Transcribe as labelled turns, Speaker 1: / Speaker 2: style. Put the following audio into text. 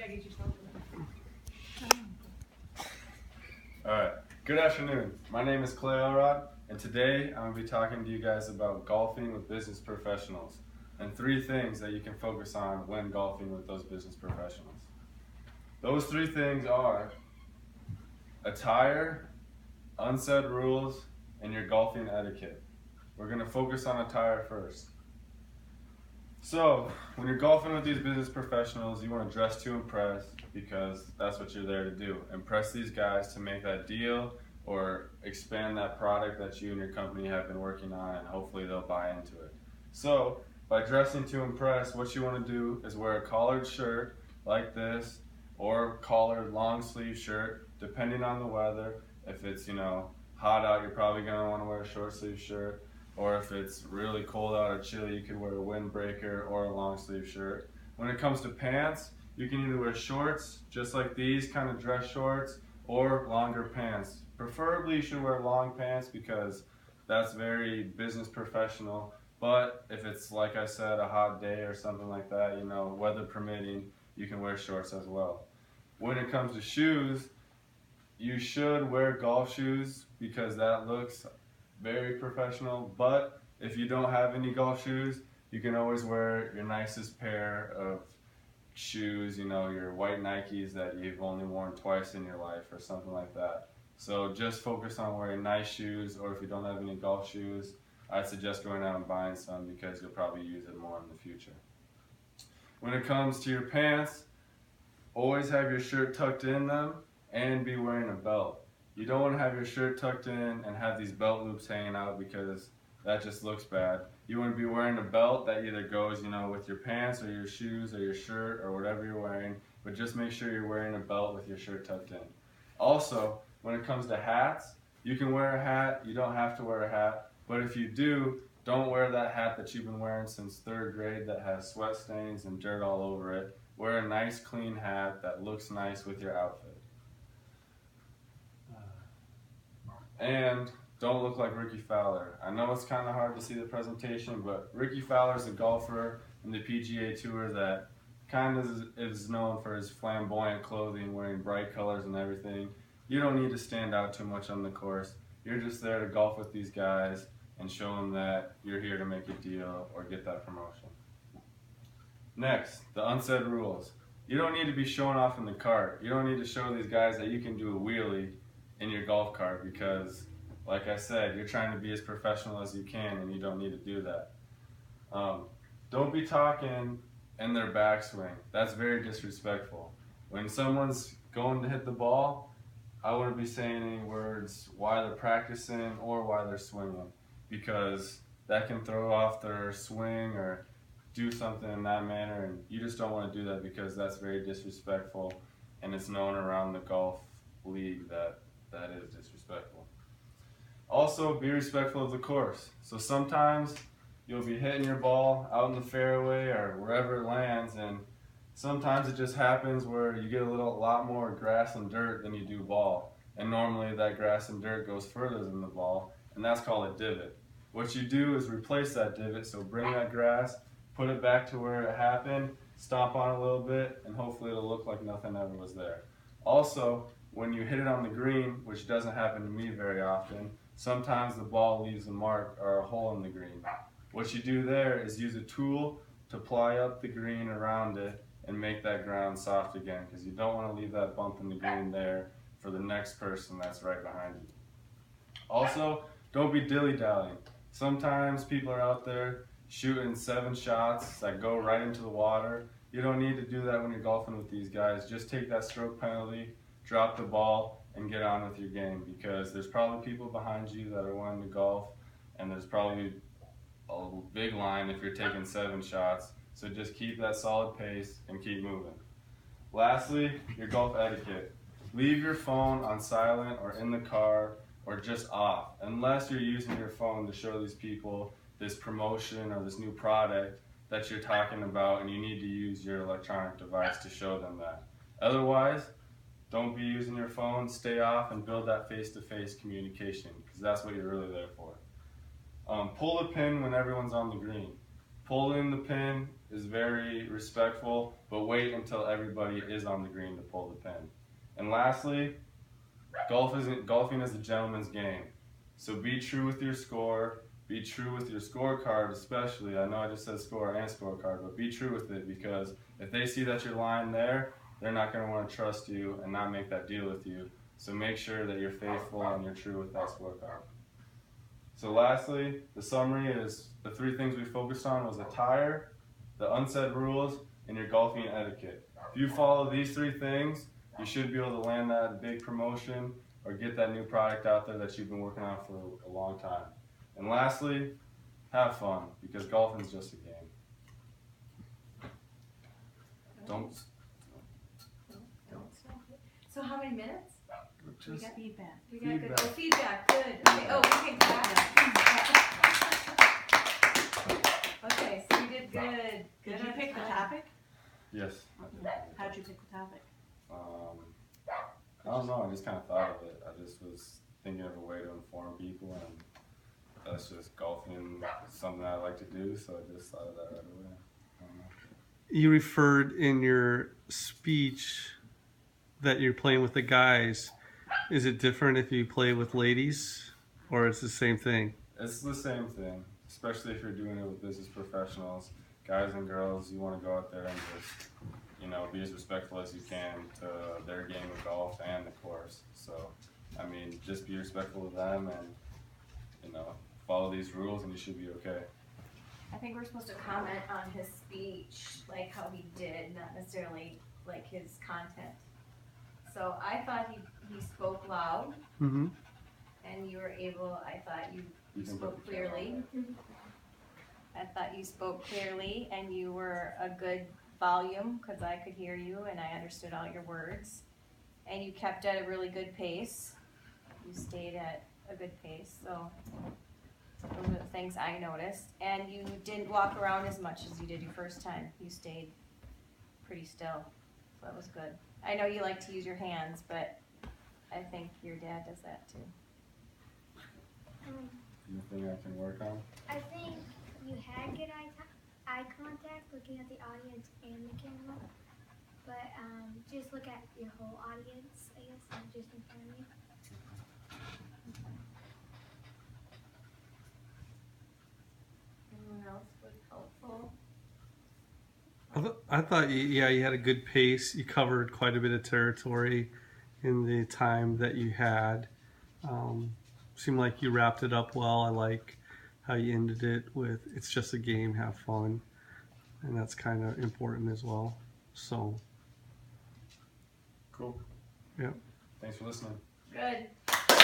Speaker 1: get you talking
Speaker 2: Alright, good afternoon. My name is Clay Elrod, and today I'm going to be talking to you guys about golfing with business professionals and 3 things that you can focus on when golfing with those business professionals. Those 3 things are attire, unsaid rules, and your golfing etiquette. We're going to focus on attire first. So, when you're golfing with these business professionals, you want to dress to impress because that's what you're there to do. Impress these guys to make that deal or expand that product that you and your company have been working on, and hopefully they'll buy into it. So, by dressing to impress, what you want to do is wear a collared shirt like this or collared long sleeve shirt, depending on the weather. If it's, hot out, you're probably going to want to wear a short sleeve shirt. Or if it's really cold out or chilly, you could wear a windbreaker or a long sleeve shirt. When it comes to pants, you can either wear shorts, just like these kind of dress shorts, or longer pants. Preferably you should wear long pants because that's very business professional. But if it's, like I said, a hot day or something like that, weather permitting, you can wear shorts as well. When it comes to shoes, you should wear golf shoes because that looks very professional, but if you don't have any golf shoes, you can always wear your nicest pair of shoes, your white Nikes that you've only worn twice in your life or something like that. So just focus on wearing nice shoes, or if you don't have any golf shoes, I'd suggest going out and buying some because you'll probably use it more in the future. When it comes to your pants, always have your shirt tucked in them and be wearing a belt. You don't want to have your shirt tucked in and have these belt loops hanging out because that just looks bad. You want to be wearing a belt that either goes, with your pants or your shoes or your shirt or whatever you're wearing, but just make sure you're wearing a belt with your shirt tucked in. Also, when it comes to hats, you can wear a hat, you don't have to wear a hat, but if you do, don't wear that hat that you've been wearing since 3rd grade that has sweat stains and dirt all over it. Wear a nice clean hat that looks nice with your outfit. And don't look like Rickie Fowler. I know it's kind of hard to see the presentation, but Rickie Fowler is a golfer in the PGA Tour that kind of is known for his flamboyant clothing, wearing bright colors and everything. You don't need to stand out too much on the course. You're just there to golf with these guys and show them that you're here to make a deal or get that promotion. Next, the unsaid rules. You don't need to be showing off in the cart. You don't need to show these guys that you can do a wheelie in your golf cart because, like I said, you're trying to be as professional as you can and you don't need to do that. Don't be talking in their backswing. That's very disrespectful. When someone's going to hit the ball, I wouldn't be saying any words while they're practicing or while they're swinging because that can throw off their swing or do something in that manner, and you just don't want to do that because that's very disrespectful, and it's known around the golf league that is disrespectful. Also, be respectful of the course. So sometimes you'll be hitting your ball out in the fairway or wherever it lands, and sometimes it just happens where you get a lot more grass and dirt than you do ball. And normally that grass and dirt goes further than the ball, and that's called a divot. What you do is replace that divot, so bring that grass, put it back to where it happened, stomp on it a little bit, and hopefully it'll look like nothing ever was there. Also, when you hit it on the green, which doesn't happen to me very often, sometimes the ball leaves a mark or a hole in the green. What you do there is use a tool to ply up the green around it and make that ground soft again because you don't want to leave that bump in the green there for the next person that's right behind you. Also, don't be dilly-dallying. Sometimes people are out there shooting 7 shots that go right into the water. You don't need to do that when you're golfing with these guys. Just take that stroke penalty, drop the ball, and get on with your game because there's probably people behind you that are wanting to golf, and there's probably a big line if you're taking 7 shots. So just keep that solid pace and keep moving. Lastly, your golf etiquette. Leave your phone on silent or in the car or just off, unless you're using your phone to show these people this promotion or this new product that you're talking about and you need to use your electronic device to show them that. Otherwise, don't be using your phone, stay off and build that face-to-face communication because that's what you're really there for. Pull the pin when everyone's on the green. pulling the pin is very respectful, but wait until everybody is on the green to pull the pin. And lastly, golfing is a gentleman's game. So be true with your score, be true with your scorecard especially. I know I just said score and scorecard, but be true with it, because if they see that you're lying there, they're not going to want to trust you and not make that deal with you. So make sure that you're faithful and you're true with that scorecard. So lastly, the summary is the 3 things we focused on was attire, the unsaid rules, and your golfing etiquette. If you follow these 3 things, you should be able to land that big promotion or get that new product out there that you've been working on for a long time. And lastly, have fun, because golfing is just a game. Don't
Speaker 1: stop it. So how many minutes?
Speaker 3: We got feedback.
Speaker 1: We got good. Oh, feedback. Good. Okay. Oh, we can clap. Okay, so you did good.
Speaker 3: Did you pick the topic?
Speaker 2: Yes.
Speaker 3: How'd you pick the topic?
Speaker 2: I don't know, I just kind of thought of it. I just was thinking of a way to inform people, and that's just golfing, something I like to do, so I just thought of that right away. I don't know.
Speaker 4: You referred in your speech that you're playing with the guys. Is it different if you play with ladies, or it's the same thing?
Speaker 2: It's the same thing, especially if you're doing it with business professionals. Guys and girls, you want to go out there and just, be as respectful as you can to their game of golf and the course. So, I mean, just be respectful to them and, follow these rules, and you should be okay.
Speaker 1: I think we're supposed to comment on his speech, like how he did, not necessarily like his content. So I thought he spoke loud,
Speaker 4: Mm-hmm.
Speaker 1: and you were able. I thought you
Speaker 2: can
Speaker 1: spoke
Speaker 2: put the camera
Speaker 1: clearly.
Speaker 2: on
Speaker 1: I thought you spoke clearly, and you were a good volume because I could hear you and I understood all your words. And you kept at a really good pace. You stayed at a good pace, so those are the things I noticed. And you didn't walk around as much as you did your first time. You stayed pretty still, so that was good. I know you like to use your hands, but I think your dad does that too.
Speaker 2: Anything I can work on?
Speaker 5: I think you had good eye contact looking at the audience and the camera, but just look at your whole audience, I guess, not just in front of you.
Speaker 1: Anyone else was helpful?
Speaker 4: I thought you had a good pace. You covered quite a bit of territory in the time that you had. Seemed like you wrapped it up well. I like how you ended it with, it's just a game, have fun. And that's kind of important as well. So,
Speaker 2: Cool.
Speaker 4: yeah.
Speaker 2: Thanks for listening.
Speaker 1: Good.